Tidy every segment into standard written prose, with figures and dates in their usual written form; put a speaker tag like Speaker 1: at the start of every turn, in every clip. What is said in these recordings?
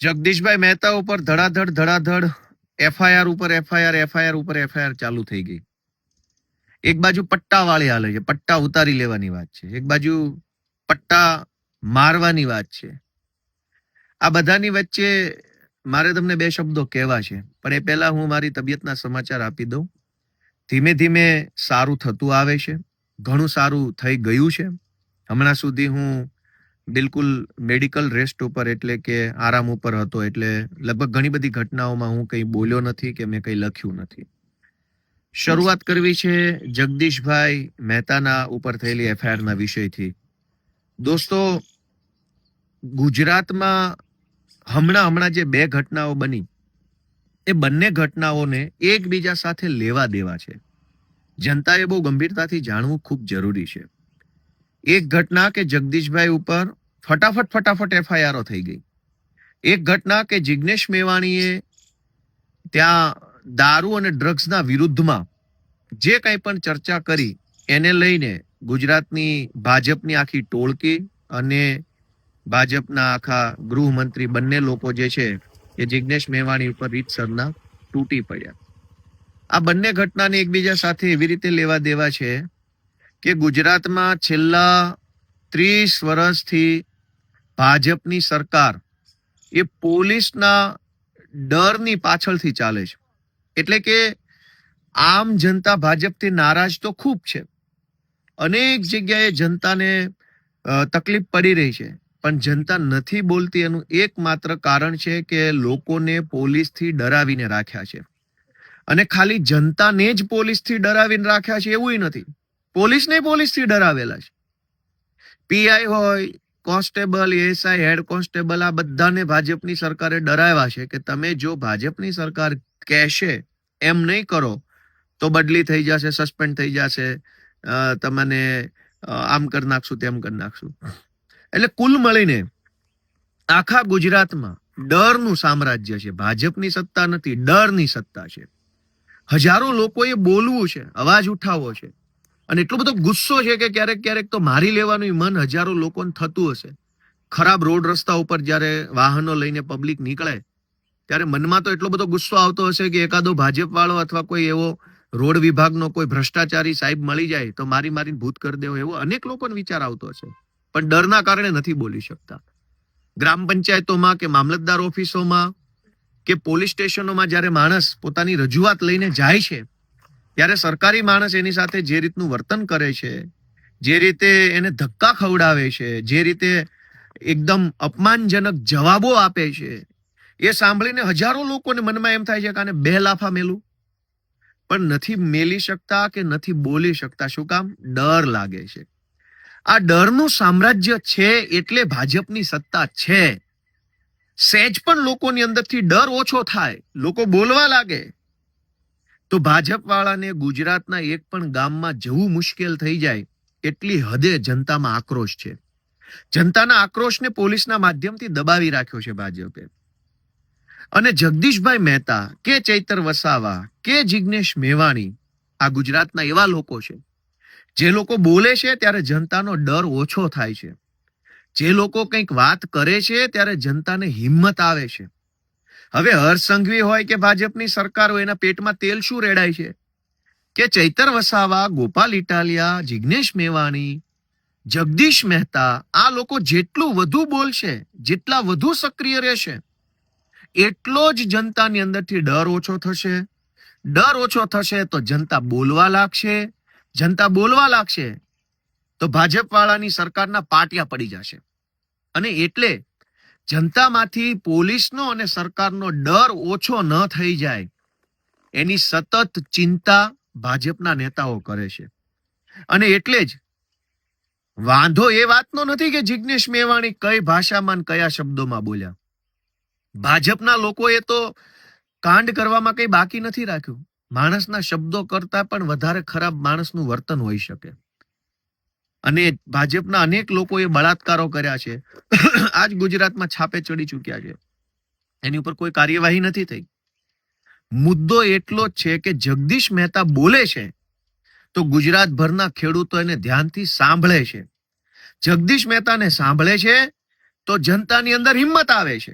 Speaker 1: જગદીશભાઈ મહેતા ઉપર ધડાધડ એફઆઈઆર ઉપર એફઆઈઆર ઉપર એફઆઈઆર ચાલુ થઈ ગઈ. એક બાજુ પટ્ટા વાળી હાલે છે, પટ્ટા ઉતારી લેવાની વાત છે, એક બાજુ પટ્ટા મારવાની વાત છે. આ બધાની વચ્ચે મારે તમને બે શબ્દો કહેવા છે, પણ એ પહેલા હું મારી તબિયતના સમાચાર આપી દઉં. ધીમે ધીમે સારું થતું આવે છે, ઘણું સારું થઈ ગયું છે. હમણાં સુધી હું બિલકુલ મેડિકલ રેસ્ટ ઉપર એટલે કે આરામ ઉપર હતો, એટલે લગભગ ઘણી બધી ઘટનાઓમાં હું કંઈ બોલ્યો નથી કે મેં કંઈ લખ્યું નથી. શરૂઆત કરવી છે જગદીશભાઈ મહેતાના ઉપર થયેલી એફઆઈઆરના વિષયથી. દોસ્તો, ગુજરાતમાં હમણાં જે બે ઘટનાઓ બની, એ બંને ઘટનાઓને એકબીજા સાથે લેવા દેવા છે. જનતાએ બહુ ગંભીરતાથી જાણવું ખૂબ જરૂરી છે. એક ઘટના કે જગદીશભાઈ ઉપર ફટાફટ એફઆઈઆરો થઈ ગઈ. એક ઘટના કે જિગ્નેશ મેવાણીએ ત્યાં દારૂ અને ડ્રગ્સના વિરુદ્ધમાં જે કંઈ પણ ચર્ચા કરી, એને લઈને ગુજરાતની ભાજપની આખી ટોળકી અને ભાજપના આખા ગૃહમંત્રી બંને લોકો જે છે એ જિગ્નેશ મેવાણી ઉપર રીતસરના તૂટી પડ્યા. આ બંને ઘટનાને એકબીજા સાથે એવી રીતે લેવા દેવા છે કે ગુજરાતમાં છેલ્લા 30 વર્ષથી ભાજપની સરકાર એ પોલીસના ડરની પાછળથી ચાલે છે. એટલે કે આમ જનતા ભાજપથી નારાજ તો ખૂબ છે, અનેક જગ્યાએ જનતાને તકલીફ પડી રહી છે, પણ જનતા નથી બોલતી. એનું એકમાત્ર કારણ છે કે લોકોને પોલીસથી ડરાવીને રાખ્યા છે. અને ખાલી જનતાને જ પોલીસથી ડરાવીને રાખ્યા છે એવું નથી, પોલીસને પોલીસથી ડરાવેલા છે. પીઆઈ હોય, કોન્સ્ટેબલ, એએસઆઈ, હેડ કોન્સ્ટેબલ, આ બધાને ભાજપની સરકારે ડરાવ્યા છે કે તમે જો ભાજપની સરકાર કહેશે એમ નહીં કરો તો બદલી થઈ જશે, સસ્પેન્ડ થઈ જશે, તમને આમ કરી નાખશું, તેમ કરી નાખશું. એટલે કુલ મળીને આખા ગુજરાતમાં ડરનું સામ્રાજ્ય છે. ભાજપની સત્તા નથી, ડરની સત્તા છે. હજારો લોકોએ બોલવું છે, અવાજ ઉઠાવવો છે, અને એટલો બધો ગુસ્સો છે કે ક્યારેક તો મારી લેવાનું મન હજારો લોકોને થતું હશે. ખરાબ રોડ રસ્તા ઉપર જ્યારે વાહનો લઈને પબ્લિક નીકળે ત્યારે મનમાં તો એટલો બધો ગુસ્સો આવતો હશે કે એકાદો ભાજપ વાળો અથવા કોઈ એવો રોડ વિભાગનો કોઈ ભ્રષ્ટાચારી સાહેબ મળી જાય તો મારીને ભૂત કરી દેવો, એવો અનેક લોકોને વિચાર આવતો હશે, પણ ડરના કારણે નથી બોલી શકતા. ગ્રામ પંચાયતોમાં કે મામલતદાર ઓફિસોમાં કે પોલીસ સ્ટેશનોમાં જ્યારે માણસ પોતાની રજૂઆત લઈને જાય છે ત્યારે સરકારી માણસ એની સાથે જે રીતનું વર્તન કરે છે, જે રીતે એને ધક્કા ખવડાવે છે, જે રીતે એકદમ અપમાનજનક જવાબો આપે છે, એ સાંભળીને હજારો લોકોને મનમાં એમ થાય છે કે આને બે લાફા મેલું, પણ નથી મેલી શકતા કે નથી બોલી શકતા. શું કામ? ડર લાગે છે. આ ડરનું સામ્રાજ્ય છે એટલે ભાજપની સત્તા છે. સહેજ પણ લોકોની અંદરથી ડર ઓછો થાય, લોકો બોલવા લાગે, તો ભાજપ વાળાને ગુજરાતના એક પણ ગામમાં જવું મુશ્કેલ થઈ જાય એટલી હદે જનતામાં આક્રોશ છે. જનતાના આક્રોશને પોલીસના માધ્યમથી દબાવી રાખ્યો છે ભાજપે. અને જગદીશભાઈ મહેતા કે ચૈતર વસાવા કે જિગ્નેશ મેવાણી આ ગુજરાતના એવા લોકો છે જે લોકો બોલે છે ત્યારે જનતાનો ડર ઓછો થાય છે. જે લોકો કંઈક વાત કરે છે ત્યારે જનતાને હિંમત આવે છે. હવે હર્ષ સંઘવી હોય કે ભાજપની સરકાર હોય, એના પેટમાં તેલ શું રેડાય છે કે ચૈતર વસાવા, ગોપાલ ઇટાલિયા, જિગ્નેશ મેવાણી, જગદીશ મહેતા, આ લોકો જેટલું વધુ બોલશે, જેટલા વધુ સક્રિય રહેશે, એટલો જ જનતાની અંદરથી ડર ઓછો થશે. ડર ઓછો થશે તો જનતા બોલવા લાગશે. જનતા બોલવા લાગશે તો ભાજપ વાળાની સરકારના પાટિયા પડી જશે. અને એટલે જનતામાંથી પોલીસનો અને સરકારનો ડર ઓછો ન થઈ જાય એની સતત ચિંતા ભાજપના નેતાઓ કરે છે. અને એટલે જ વાંધો એ વાતનો નથી કે જિગ્નેશ મેવાણી કઈ ભાષામાં કયા શબ્દોમાં બોલ્યા. ભાજપના લોકોએ તો કાંડ કરવામાં કઈ બાકી નથી રાખ્યું. માણસના શબ્દો કરતા પણ વધારે ખરાબ માણસનું વર્તન હોઈ શકે. અને ભાજપના અનેક લોકોએ બળાત્કારો કર્યા છે, આજ ગુજરાતમાં છાપે ચડી ચૂક્યા છે, એની ઉપર કોઈ કાર્યવાહી નથી થઈ. મુદ્દો એટલો જ છે કે જગદીશ મહેતા બોલે છે તો ગુજરાતભરના ખેડૂતો એને ધ્યાનથી સાંભળે છે. જગદીશ મહેતાને સાંભળે છે તો જનતાની અંદર હિંમત આવે છે.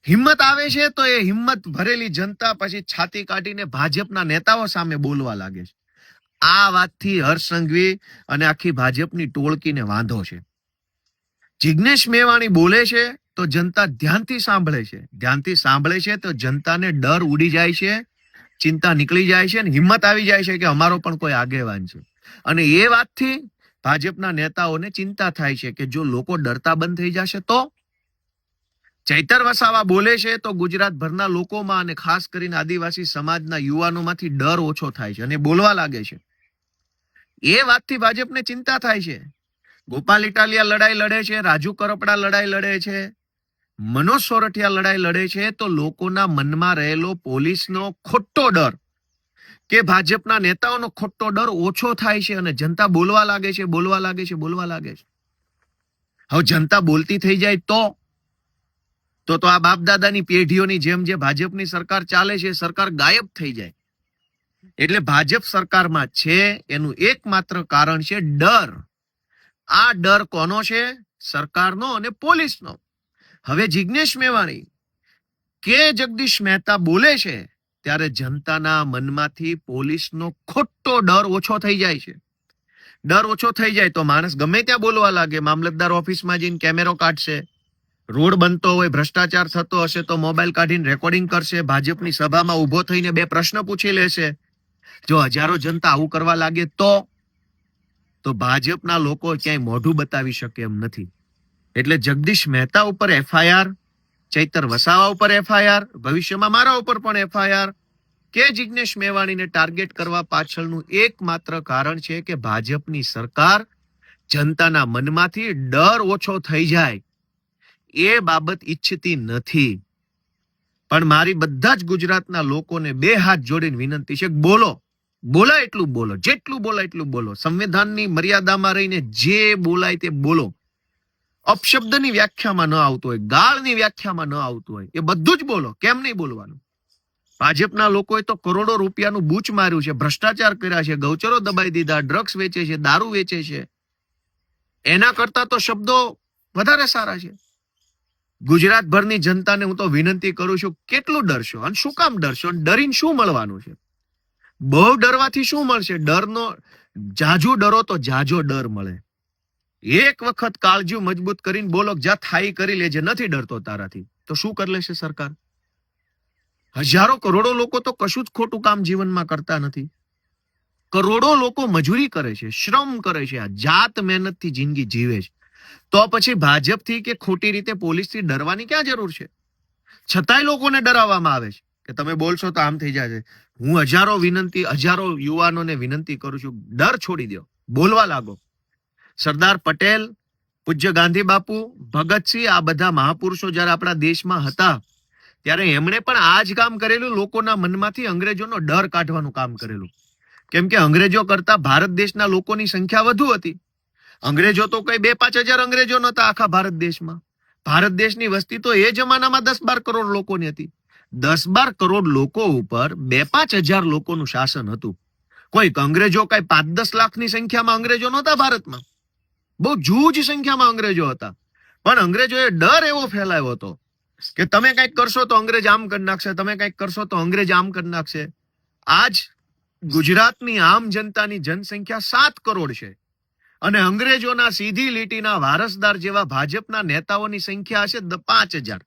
Speaker 1: હિંમત આવે છે તો એ હિંમત ભરેલી જનતા પછી છાતી કાઢીને ભાજપના નેતાઓ સામે બોલવા લાગે છે. આ વાતથી હર્ષ સંઘવી અને આખી ભાજપની ટોળકીને વાંધો છે. જિગ્નેશ મેવાણી બોલે છે તો જનતા ધ્યાનથી સાંભળે છે. ધ્યાનથી સાંભળે છે તો જનતાને ડર ઉડી જાય છે, ચિંતા નીકળી જાય છે અને હિંમત આવી જાય છે કે અમારો પણ કોઈ આગેવાન છે. અને એ વાતથી ભાજપના નેતાઓને ચિંતા થાય છે કે જો લોકો ડરતા બંધ થઈ જશે તો. ચૈતર વસાવા બોલે છે તો ગુજરાતભરના લોકોમાં અને ખાસ કરીને આદિવાસી સમાજના યુવાનોમાંથી ડર ઓછો થાય છે અને બોલવા લાગે છે. એ વાતથી ભાજપને ચિંતા થાય છે. ગોપાલ ઇટાલિયા લડાઈ લડે છે, રાજુ કરપડા લડાઈ લડે છે, મનોજ સોરઠિયા લડાઈ લડે છે, તો લોકોના મનમાં રહેલો પોલીસનો ખોટો ડર કે ભાજપના નેતાઓનો ખોટો ડર ઓછો થાય છે અને જનતા બોલવા લાગે છે, બોલવા લાગે છે, બોલવા લાગે છે. હવે જનતા બોલતી થઈ જાય તો આ બાપ દાદાની પેઢીઓની જેમ જે ભાજપની સરકાર ચાલે છે સરકાર ગાયબ થઈ જાય. એટલે ભાજપ સરકારમાં છે એનું એકમાત્ર કારણ છે ડર. આ ડર કોનો છે? સરકારનો અને પોલીસનો. હવે જિગ્નેશ મેવાણી કે જગદીશ મહેતા બોલે છે ત્યારે જનતાના મનમાંથી પોલીસનો ખોટો ડર ઓછો થઈ જાય છે. ડર ઓછો થઈ જાય તો માણસ ગમે ત્યાં બોલવા લાગે. મામલતદાર ઓફિસમાં જઈને કેમેરો કાઢશે, રોડ બનતો હોય, ભ્રષ્ટાચાર થતો હશે તો મોબાઈલ કાઢીને રેકોર્ડિંગ કરશે, ભાજપની સભામાં ઉભો થઈને 2 પ્રશ્ન પૂછી લેશે. જો હજારો જનતા આવું કરવા લાગે તો ભાજપના લોકો ક્યાંય મોઢું બતાવી શકે એમ નથી. એટલે જગદીશ મહેતા ઉપર FIR, ચૈતર વસાવા ઉપર FIR, ભવિષ્યમાં મારા ઉપર પણ FIR કે જિગ્નેશ મેવાણીને ટાર્ગેટ કરવા પાછળનું એકમાત્ર કારણ છે કે ભાજપની સરકાર જનતાના મનમાંથી ડર ઓછો થઈ જાય એ બાબત ઈચ્છતી નથી. પણ મારી બધા જ ગુજરાતના લોકોને 2 હાથ જોડીને વિનંતી છે કે બોલાય એટલું બોલો, જેટલું બોલાય એટલું બોલો. સંવિધાનની મર્યાદામાં રહીને જે બોલાય તે બોલો. અપશબ્દની વ્યાખ્યામાં ન આવતું હોય, ગાળની વ્યાખ્યામાં ન આવતું હોય, એ બધું જ બોલો. કેમ નહીં બોલવાનું? ભાજપના લોકોએ તો કરોડો રૂપિયાનું બૂચ માર્યું છે, ભ્રષ્ટાચાર કર્યા છે, ગૌચરો દબાઈ દીધા, ડ્રગ્સ વેચે છે, દારૂ વેચે છે. એના કરતા તો શબ્દો વધારે સારા છે. ગુજરાતભરની જનતાને હું તો વિનંતી કરું છું, કેટલું ડરશો અને શું કામ ડરશો? ડરીને શું મળવાનું છે? બહુ ડરવાથી શું મળશે? ડરનો જાજુ ડરો તો જાજો ડર મળે. એક વખત કાળજી મજબૂત કરીને બોલો જા થાઈ કરી લેજે, નથી ડરતો તારાથી, તો શું કરી લેશે સરકાર? હજારો કરોડો લોકો તો કશું જ ખોટું કામ જીવનમાં કરતા નથી. કરોડો લોકો મજૂરી કરે છે, શ્રમ કરે છે, આ જાત મહેનતથી જિંદગી જીવે છે. તો પછી ભાજપથી કે ખોટી રીતે પોલીસથી ડરવાની ક્યાં જરૂર છે? છતાંય લોકોને ડરાવવામાં આવે છે કે તમે બોલશો તો આમ થઈ જશે. હું હજારો યુવાનોને વિનંતી કરું છું, ડર છોડી દો, બોલવા લાગો. સરદાર પટેલ, પૂજ્ય ગાંધી બાપુ, ભગતસિંહ, આ બધા મહાપુરુષો જયારે આપણા દેશમાં હતા ત્યારે એમણે પણ આ જ કામ કરેલું. લોકોના મનમાંથી અંગ્રેજોનો ડર કાઢવાનું કામ કરેલું. કેમ કે અંગ્રેજો કરતા ભારત દેશના લોકોની સંખ્યા વધુ હતી. અંગ્રેજો તો કઈ 2-5 હજાર અંગ્રેજો નતા આખા ભારત દેશમાં. ભારત દેશની વસ્તી તો એ જમાનામાં 10-12 કરોડ લોકોની હતી. 10-12 કરોડ લોકો ઉપર 2-5 હજાર લોકોનું શાસન હતું. કોઈ અંગ્રેજો કઈ 5-10 લાખની સંખ્યામાં અંગ્રેજો નહોતા ભારતમાં. બહુ જૂજ સંખ્યામાં અંગ્રેજો હતા. પણ અંગ્રેજોએ ડર એવો ફેલાયો હતો કે તમે કંઈક કરશો તો અંગ્રેજ આમ કરી નાખશે, તમે કંઈક કરશો તો અંગ્રેજ આમ કરી નાખશે. આજ ગુજરાતની આમ જનતાની જનસંખ્યા 7 કરોડ છે અને અંગ્રેજોના સીધી લીટીના વારસદાર જેવા ભાજપના નેતાઓની સંખ્યા હશે 5,000.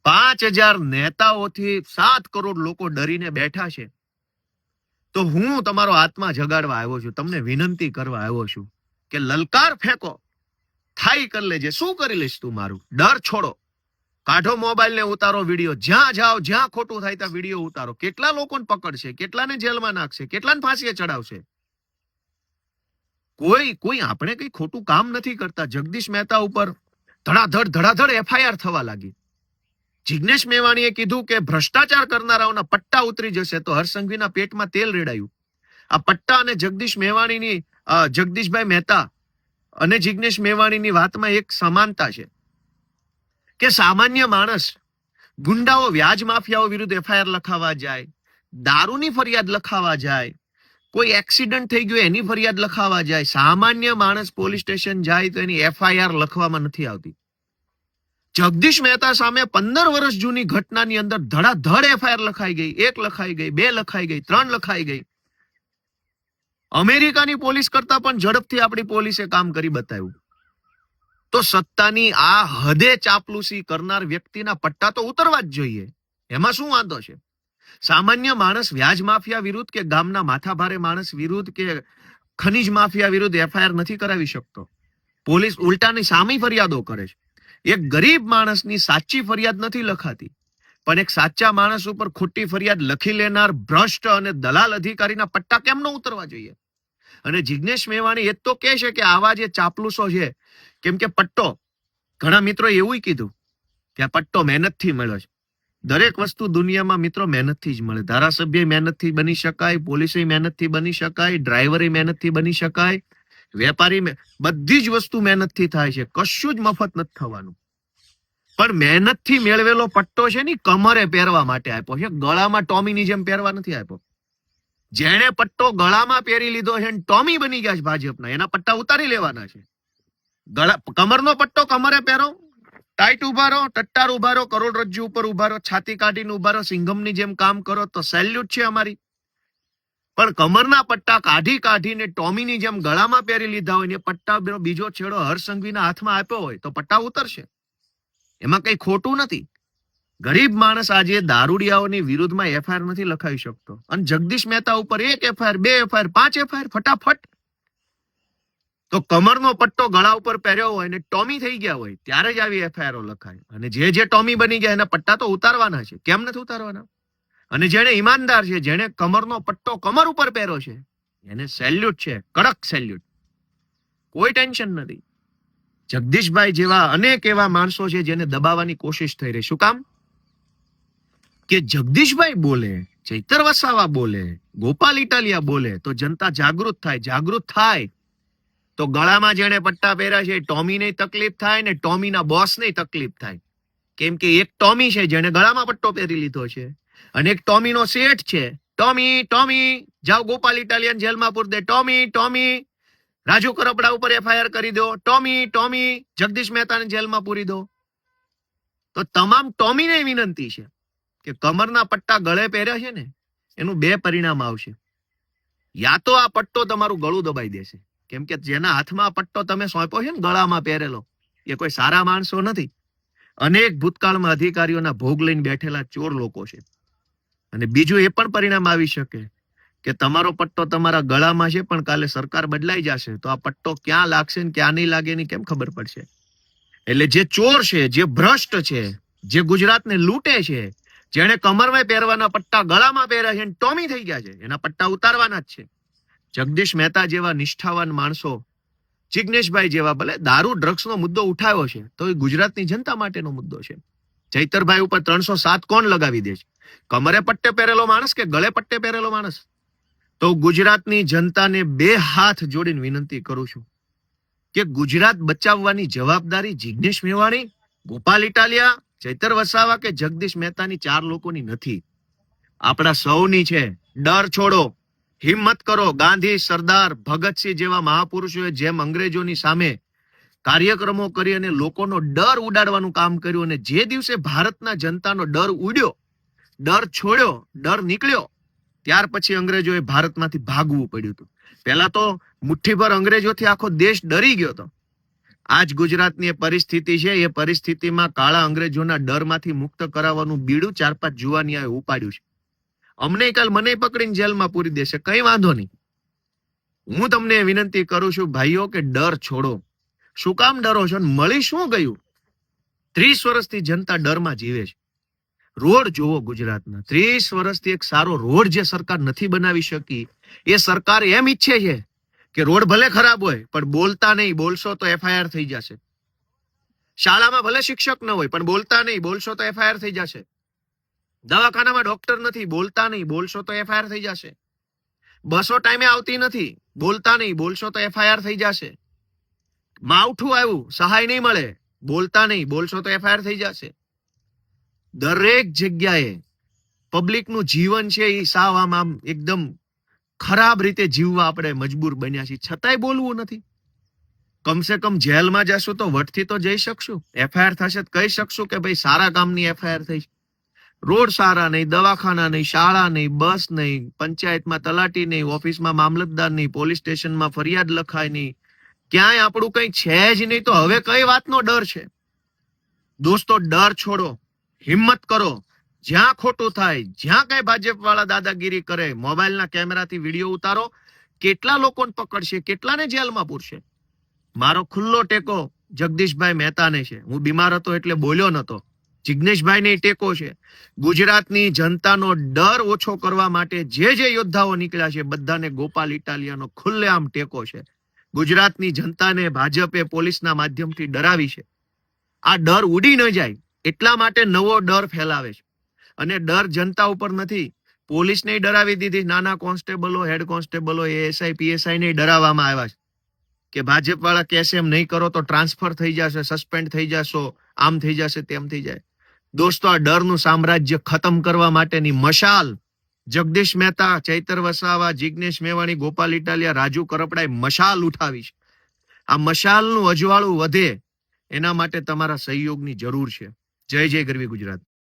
Speaker 1: 5,000 નેતાઓથી 7 કરોડ લોકો ડરીને બેઠા છે. તો હું તમારો આત્મા જગાડવા આવ્યો છું, તમને વિનંતી કરવા આવ્યો છું કે લલકાર ફેંકો, થાઈ કરી લેજે. શું કરી લઈશ તું મારું? ડર છોડો, કાઢો મોબાઈલ ને ઉતારો વિડીયો. જ્યાં જાઓ, જ્યાં ખોટું થાય ત્યાં વિડીયો ઉતારો. કેટલા લોકોને પકડશે, કેટલાને જેલમાં નાખશે, કેટલાને ફાંસીએ ચડાવશે? કોઈ આપણે કઈ ખોટું કામ નથી કરતા. જગદીશ મહેતા ઉપર ધડાધડ FIR થવા લાગી. જિગ્નેશ મેવાણીએ કીધું કે ભ્રષ્ટાચાર કરનારાઓના પટ્ટા ઉતરી જશે, તો હર્ષ સંઘવીના પેટમાં તેલ રેડાયું. આ પટ્ટા અને જગદીશભાઈ મહેતા અને જિગ્નેશ મેવાણીની વાતમાં એક સમાનતા છે કે સામાન્ય માણસ, ગુંડાઓ, વ્યાજ માફિયાઓ વિરુદ્ધ FIR લખાવા જાય, દારૂની ફરિયાદ લખાવા જાય, કોઈ એક્સિડન્ટ થઈ ગયો એની ફરિયાદ લખાવા જાય, સામાન્ય માણસ પોલીસ સ્ટેશન જાય તો એની FIR લખવામાં નથી આવતી. જગદીશ મહેતા સામે 15 વર્ષ જૂની ઘટનાની અંદર ધડાધડ એફઆઈઆર લખાઈ ગઈ, 1 લખાઈ ગઈ, 2 લખાઈ ગઈ, 3 લખાઈ ગઈ. અમેરિકાની પોલીસ કરતા પણ ઝડપથી આપણી પોલીસે કામ કરી બતાવ્યું. તો સત્તાની આ હદે ચાપલુસી કરનાર વ્યક્તિના પટ્ટા તો ઉતરવા જ જોઈએ. એમાં શું વાંધો છે? સામાન્ય માણસ વ્યાજ માફિયા વિરુદ્ધ કે ગામના માથાભારે માણસ વિરુદ્ધ કે ખનીજ માફિયા વિરુદ્ધ એફઆઈઆર નથી કરાવી શકતો. પોલીસ ઉલટાની સામી ફરિયાદો કરે છે. એક ગરીબ માણસની સાચી ફરિયાદ નથી લખાતી, પણ એક સાચા માણસ ઉપર ખોટી ફરિયાદ લખી લેનાર ભ્રષ્ટ અને દલાલ અધિકારીના પટ્ટા કેમ ન ઉતરવા જોઈએ? અને જિજ્ઞેશ મેવાણી એ તો કહે છે કે આવા જે ચાપલુસો છે, કેમ કે પટ્ટો, ઘણા મિત્રો એવું કીધું કે આ પટ્ટો મહેનતથી મળ્યો છે. દરેક વસ્તુ દુનિયામાં મિત્રો મહેનતથી જ મળે. ધારાસભ્ય મહેનતથી બની શકાય, પોલીસે મહેનતથી બની શકાય, ડ્રાઈવરે મહેનતથી બની શકાય, વેપારી, બધી જ વસ્તુ મહેનતથી થાય છે. કશું જ મફત નથી થવાનું. પણ મહેનતથી મેળવેલો પટ્ટો છે ને કમરે પહેરવા માટે આપ્યો છે, ગળામાં ટોમીની જેમ પહેરવા નથી આપ્યો. જેણે પટ્ટો ગળામાં પહેરી લીધો છે ટોમી બની ગયા છે ભાજપના, એના પટ્ટા ઉતારી લેવાના છે. કમરનો પટ્ટો કમરે પહેરો, ટાઈટ ઉભા રહો, ટટ્ટાર ઉભા રહો, કરોડરજ્જુ ઉપર ઉભા રહો, છાતી કાઢીને ઉભા રહો, સિંઘમની જેમ કામ કરો તો સેલ્યુટ છે અમારી. પણ કમરના પટ્ટા કાઢીને ટોમીની જેમ ગળામાં પહેરી લીધા હોય ને પટ્ટા બીજો છેડો હરસંઘવીના હાથમાં આપ્યો હોય તો પટ્ટા ઉતરશે. એમાં કઈ ખોટું નથી. ગરીબ માણસ આજે દારૂડિયાઓની વિરુદ્ધમાં એફઆઈઆર નથી લખાવી શકતો, અને જગદીશ મહેતા ઉપર 1 એફઆઈઆર, 2 એફઆઈઆર, 5 એફઆઈઆર ફટાફટ. તો કમરનો પટ્ટો ગળા ઉપર પહેર્યો હોય ને ટોમી થઈ ગયા હોય ત્યારે જ આવી એફઆઈઆર લખાય. અને જે ટોમી બની ગયા એના પટ્ટા તો ઉતારવાના છે. કેમ નથી ઉતારવાના? અને જેને ઈમાનદાર છે, જેને કમરનો પટ્ટો કમર ઉપર પહેર્યો છે, એને સેલ્યુટ છે, કડક સેલ્યુટ. કોઈ ટેન્શન નથી. જગદીશભાઈ જેવા અનેક એવા માણસો છે જેને દબાવવાની કોશિશ થઈ રહી. શું કામ? કે જગદીશભાઈ બોલે, ચૈતર વસાવા બોલે, ગોપાલ ઇટાલિયા બોલે તો જનતા જાગૃત થાય. જાગૃત થાય તો ગળામાં જેને પટ્ટા પહેર્યા છે ટોમીને તકલીફ થાય ને ટોમીના બોસને તકલીફ થાય. કેમ કે એક ટોમી છે જેને ગળામાં પટ્ટો પહેરી લીધો છે, અને એક ટોમીનો શેઠ છે. ટોમી જાઓ ગોપાલ ઇટાલિયન જેલમાં પૂર દે, ટોમી રાજુ કરપડા ઉપર એફઆઈઆર કરી દો, ટોમી જગદીશ મહેતાને જેલમાં પૂરી દો. તો તમામ ટોમીને વિનંતી છે કે કમરના પટ્ટા ગળે પહેર્યા છે ને એનું 2 પરિણામ આવશે. યા તો આ પટ્ટો તમારું ગળું દબાઈ દેશે, કેમ કે જેના હાથમાં આ પટ્ટો તમે સોંપ્યો છે ને ગળામાં પહેરેલો, એ કોઈ સારા માણસો નથી. અનેક ભૂતકાળમાં અધિકારીઓના ભોગ લઈને બેઠેલા ચોર લોકો છે. અને બીજું એ પણ પરિણામ આવી શકે કે તમારો પટ્ટો તમારા ગળામાં છે પણ કાલે સરકાર બદલાઈ જશે તો આ પટ્ટો ક્યાં લાગશે ને ક્યાં નહીં લાગે એની કેમ ખબર પડશે? એટલે જે ચોર છે, જે ભ્રષ્ટ છે, જે ગુજરાતને લૂંટે છે, જેને કમરમાં પહેરવાના પટ્ટા ગળામાં પહેર્યા છે, ટોમી થઈ ગયા છે, એના પટ્ટા ઉતારવાના જ છે. જગદીશ મહેતા જેવા નિષ્ઠાવાન માણસો, જિજ્ઞેશભાઈ જેવા, ભલે દારૂ ડ્રગ્સનો મુદ્દો ઉઠાવ્યો છે તો એ ગુજરાતની જનતા માટેનો મુદ્દો છે. ચૈતરભાઈ ઉપર 307 કોણ લગાવી દે છે? કમરે પટ્ટે પહેરેલો માણસ કે ગળે પટ્ટે પહેરેલો માણસ? તો ગુજરાતની જનતાને 2 હાથ જોડીને વિનંતી કરું છું કે ગુજરાત બચાવવાની જવાબદારી જિજ્ઞેશ મેવાણી, ગોપાલ ઇટાલિયા, ચૈતર વસાવા કે જગદીશ મહેતાની 4 લોકોની નથી, આપણા સૌની છે. ડર છોડો, હિંમત કરો. ગાંધી, સરદાર, ભગતસિંહ જેવા મહાપુરુષોએ જેમ અંગ્રેજોની સામે કાર્યક્રમો કરી અને લોકોનો ડર ઉડાડવાનું કામ કર્યું, અને જે દિવસે ભારતના જનતાનો ડર ઉડ્યો, ડર છોડ્યો, ડર નીકળ્યો, ત્યાર પછી અંગ્રેજોએ ભારતમાંથી ભાગવું પડ્યું હતું. પહેલા તો મુઠ્ઠીભર અંગ્રેજોથી આખો દેશ ડરી ગયો હતો. આજ ગુજરાતની એ પરિસ્થિતિ છે. એ પરિસ્થિતિમાં કાળા અંગ્રેજોના ડરમાંથી મુક્ત કરાવવાનું બીડું 4-5 જુવાનિયાએ ઉપાડ્યું છે. અમને કાલ મને પકડીને જેલમાં પૂરી દેશે, કઈ વાંધો નહીં. હું તમને વિનંતી કરું છું ભાઈઓ કે ડર છોડો. શું કામ ડરો છો? મળી શું ગયું? 30 વર્ષથી જનતા ડરમાં જીવે છે. રોડ જોવો ગુજરાતના. 30 વર્ષથી એક સારો રોડ જે સરકાર નથી બનાવી શકી, એ સરકાર એમ ઈચ્છે છે કે રોડ ભલે ખરાબ હોય પણ બોલતા નહીં, બોલશો તો એફઆઈઆર થઈ જશે. શાળામાં ભલે શિક્ષક ન હોય પણ બોલતા નહીં, બોલશો તો એફઆઈઆર થઈ જશે. દવાખાનામાં ડોક્ટર નથી, બોલતા નહીં, બોલશો તો એફઆઈઆર થઈ જશે. બસો ટાઈમે આવતી નથી, બોલતા નહીં, બોલશો તો એફઆઈઆર થઈ જશે. માવઠું આવ્યું, સહાય નહીં મળે, બોલતા નહીં, બોલશો તો એફઆઈઆર થઈ જશે. દરેક જગ્યાએ પબ્લિકનું જીવન છે એ સાવ આમ એકદમ ખરાબ રીતે જીવવા આપણે મજબૂર બન્યા છીએ, છતાંય બોલવું નથી. કમસે કમ જેલમાં જશું તો વટથી તો જઈ શકશું. એફઆઈઆર થશે તો કહી શકશું કે ભાઈ સારા કામની એફઆઈઆર થઈ. રોડ સારા નહીં, દવાખાના નહીં, શાળા નહીં, બસ નહીં, પંચાયતમાં તલાટી નહીં, ઓફિસમાં મામલતદાર નહીં, પોલીસ સ્ટેશનમાં ફરિયાદ લખાય નહીં, ક્યાંય આપણું કઈ છે જ નહીં, તો હવે કઈ વાતનો ડર છે? દોસ્તો, ડર છોડો, હિંમત કરો. જ્યાં ખોટું થાય, જ્યાં કઈ ભાજપ વાળા દાદાગીરી કરે, મોબાઈલના કેમેરાથી વિડીયો ઉતારો. કેટલા લોકોને પકડશે, કેટલાને જેલમાં પૂરશે? મારો ખુલ્લો ટેકો જગદીશભાઈ મહેતાને છે. હું બીમાર હતો એટલે બોલ્યો નતો. જિગ્નેશભાઈને ટેકો છે. ગુજરાતની જનતાનો ડર ઓછો કરવા માટે જે યોદ્ધાઓ નીકળ્યા છે, બધાને ગોપાલ ઇટાલિયાનો ખુલ્લેઆમ ટેકો છે. ગુજરાતની જનતાને ભાજપે પોલીસના માધ્યમથી ડરાવી છે. આ ડર ઉડી ન જાય એટલા માટે નવો ડર ફેલાવે છે. અને ડર જનતા ઉપર નથી. પોલીસને ડરાવી દીધી. નાના કોન્સ્ટેબલો, હેડ કોન્સ્ટેબલો, એએસઆઈ, પીએસઆઈ ને ડરાવવામાં આવ્યા છે કે ભાજપ વાળા કહેશે એમ નહીં કરો તો ટ્રાન્સફર થઈ જશે, સસ્પેન્ડ થઈ જશો, આમ થઈ જશે, તેમ થઈ જાય. દોસ્તો, આ ડરનું સામ્રાજ્ય ખતમ કરવા માટેની મશાલ જગદીશ મહેતા, ચૈતર વસાવા, જિગ્નેશ મેવાણી, ગોપાલ ઇટાલિયા, રાજુ કરપડાએ મશાલ ઉઠાવી છે. આ મશાલનું અજવાળું વધે એના માટે તમારા સહયોગની જરૂર છે. જય જય ગરવી ગુજરાત.